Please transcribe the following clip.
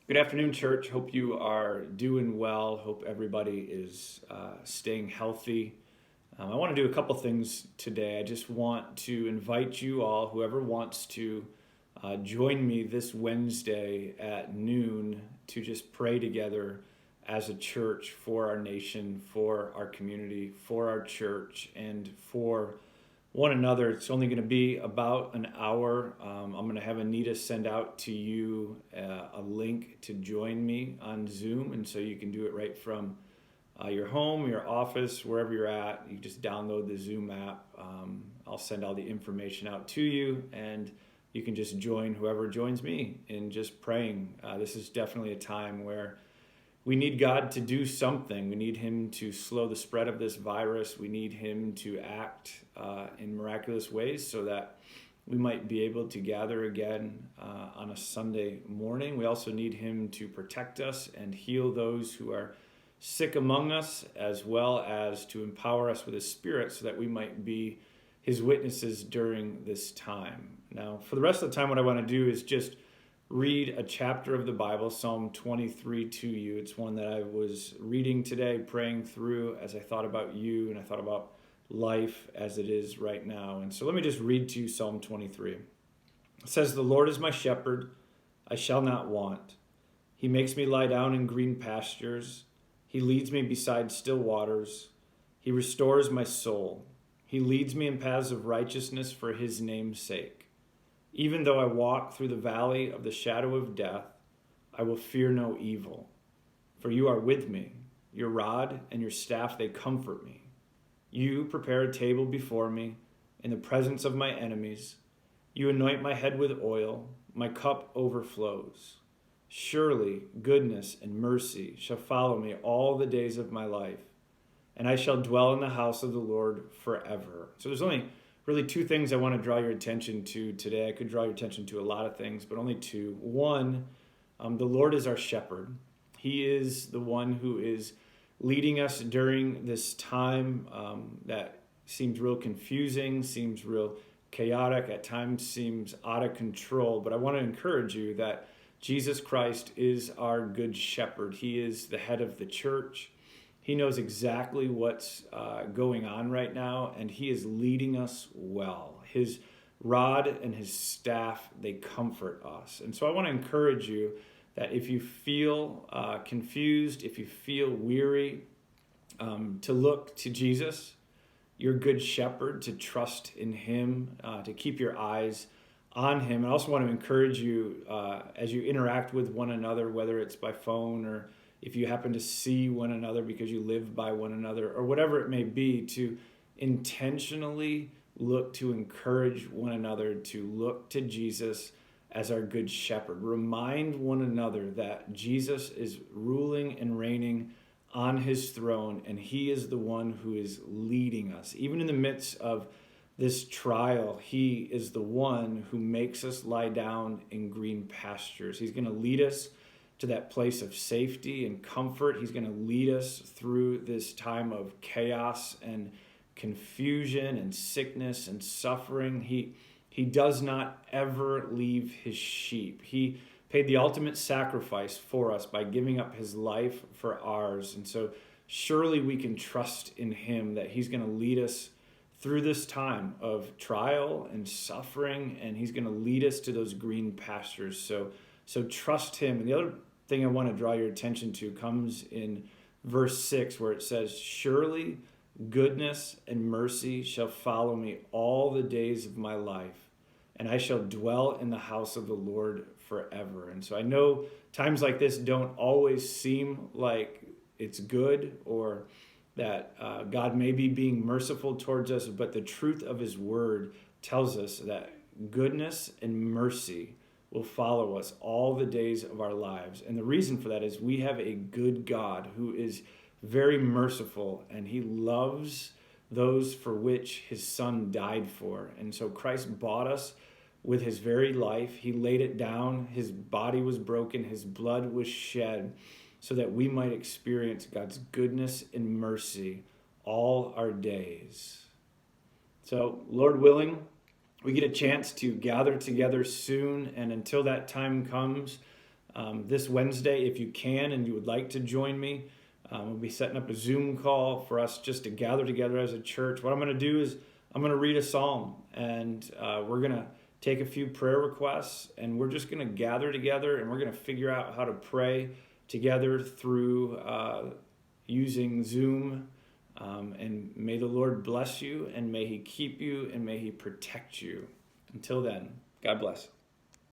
Good afternoon, church. Hope you are doing well. Hope everybody is staying healthy. I want to do a couple things today. I just want to invite you all, whoever wants to join me this Wednesday at noon to just pray together as a church for our nation, for our community, for our church, and for one another. It's only going to be about an hour. I'm going to have Anita send out to you a link to join me on Zoom, and so you can do it right from your home, your office, wherever you're at. You just download the Zoom app. I'll send all the information out to you, and you can just join whoever joins me in just praying. This is definitely a time where we need God to do something. We need him to slow the spread of this virus. We need him to act in miraculous ways so that we might be able to gather again on a Sunday morning. We also need him to protect us and heal those who are sick among us, as well as to empower us with his Spirit so that we might be his witnesses during this time. Now, for the rest of the time, what I want to do is just read a chapter of the Bible, Psalm 23, to you. It's one that I was reading today, praying through as I thought about you and I thought about life as it is right now. And so let me just read to you Psalm 23. It says, "The Lord is my shepherd, I shall not want. He makes me lie down in green pastures. He leads me beside still waters. He restores my soul. He leads me in paths of righteousness for his name's sake. Even though I walk through the valley of the shadow of death, I will fear no evil. For you are with me. Your rod and your staff, they comfort me. You prepare a table before me in the presence of my enemies. You anoint my head with oil. My cup overflows. Surely goodness and mercy shall follow me all the days of my life, and I shall dwell in the house of the Lord forever." So there's only really two things I want to draw your attention to today. I could draw your attention to a lot of things, but only two. One, the Lord is our shepherd. He is the one who is leading us during this time that seems real confusing, seems real chaotic, at times seems out of control. But I want to encourage you that Jesus Christ is our good shepherd. He is the head of the church. He knows exactly what's going on right now, and he is leading us well. His rod and his staff, they comfort us. And so I want to encourage you that if you feel confused, if you feel weary, to look to Jesus, your good shepherd, to trust in him, to keep your eyes on him. I also want to encourage you as you interact with one another, whether it's by phone or if you happen to see one another because you live by one another or whatever it may be, to intentionally look to encourage one another to look to Jesus as our good shepherd. Remind one another that Jesus is ruling and reigning on his throne, and he is the one who is leading us. Even in the midst of this trial, he is the one who makes us lie down in green pastures. He's going to lead us to that place of safety and comfort. He's going to lead us through this time of chaos and confusion and sickness and suffering. He does not ever leave his sheep. He paid the ultimate sacrifice for us by giving up his life for ours. And so surely we can trust in him that he's going to lead us through this time of trial and suffering, and he's going to lead us to those green pastures. So trust him. And the other thing I want to draw your attention to comes in verse 6, where it says, "Surely goodness and mercy shall follow me all the days of my life, and I shall dwell in the house of the Lord forever." And so I know times like this don't always seem like it's good or that God may be being merciful towards us, but the truth of his word tells us that goodness and mercy will follow us all the days of our lives. And the reason for that is we have a good God who is very merciful, and he loves those for which his son died for. And so Christ bought us with his very life. He laid it down. His body was broken. His blood was shed so that we might experience God's goodness and mercy all our days. So, Lord willing, we get a chance to gather together soon, and until that time comes, This Wednesday, if you can and you would like to join me, we'll be setting up a Zoom call for us just to gather together as a church. What I'm going to do is I'm going to read a psalm, and we're going to take a few prayer requests, and we're just going to gather together, and we're going to figure out how to pray together through using Zoom. And may the Lord bless you, and may he keep you, and may he protect you. Until then, God bless.